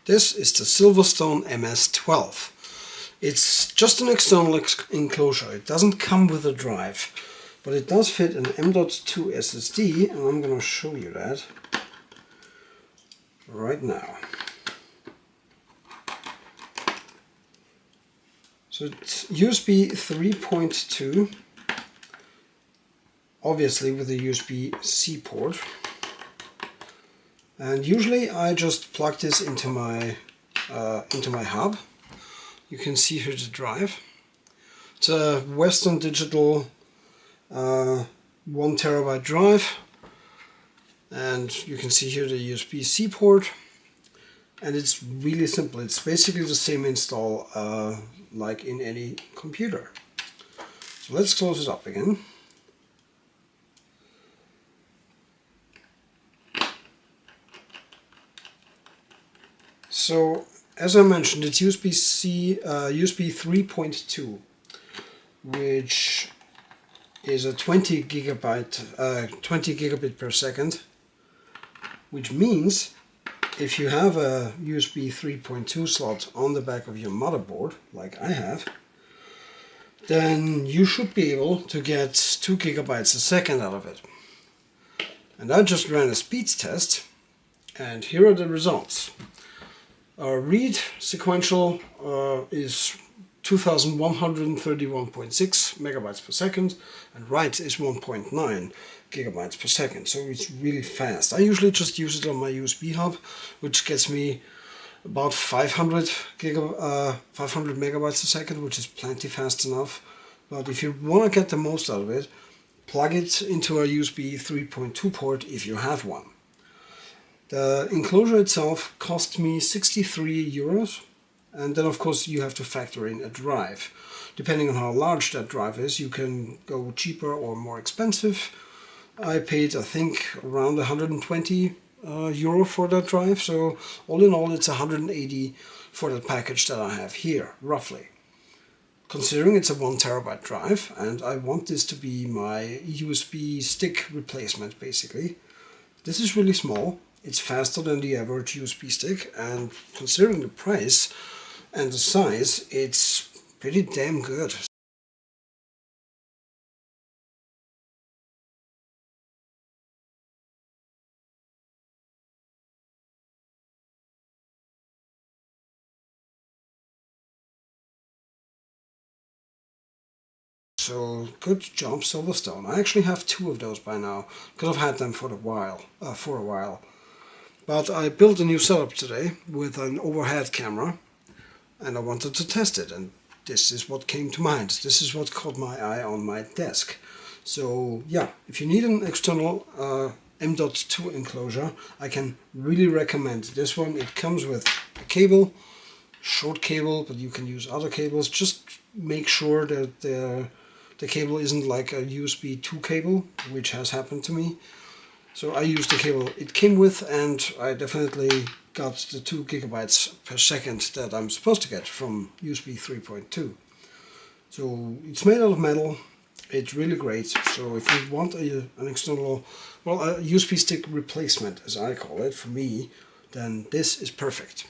This is the Silverstone MS-12. It's just an external enclosure. It doesn't come with a drive, but it does fit an M.2 SSD, and I'm going to show you that right now. So it's USB 3.2, obviously with a USB-C port. And usually I just plug this into my hub. You can see here the drive. It's a Western Digital 1 terabyte drive, and you can see here the USB-C port. And it's really simple. It's basically the same install like in any computer. So let's close it up again. So, as I mentioned, it's USB-C, USB 3.2, which is a 20 gigabit per second, which means if you have a USB 3.2 slot on the back of your motherboard, like I have, then you should be able to get 2 gigabytes a second out of it. And I just ran a speeds test, and here are the results. Read sequential is 2131.6 megabytes per second, and write is 1.9 gigabytes per second, so it's really fast. I usually just use it on my USB hub, which gets me about 500 megabytes a second, which is plenty fast enough. But if you want to get the most out of it, plug it into a USB 3.2 port if you have one. The enclosure itself cost me 63 euros, and then of course you have to factor in a drive. Depending on how large that drive is, you can go cheaper or more expensive. I paid, I think, around 120 euro for that drive, so all in all it's 180 for the package that I have here, roughly. Considering it's a 1 terabyte drive, and I want this to be my USB stick replacement basically. This is really small. It's faster than the average USB stick, and considering the price and the size, it's pretty damn good. So good job, Silverstone. I actually have 2 of those by now, because I've had them for a while. But I built a new setup today with an overhead camera, and I wanted to test it, and this is what came to mind. This is what caught my eye on my desk. So yeah, if you need an external M.2 enclosure, I can really recommend this one. It comes with a cable, short cable, but you can use other cables. Just make sure that the cable isn't like a USB 2 cable, which has happened to me. So I used the cable it came with, and I definitely got the 2 gigabytes per second that I'm supposed to get from USB 3.2. So it's made out of metal. It's really great. So if you want an external, well, a USB stick replacement, as I call it, for me, then this is perfect.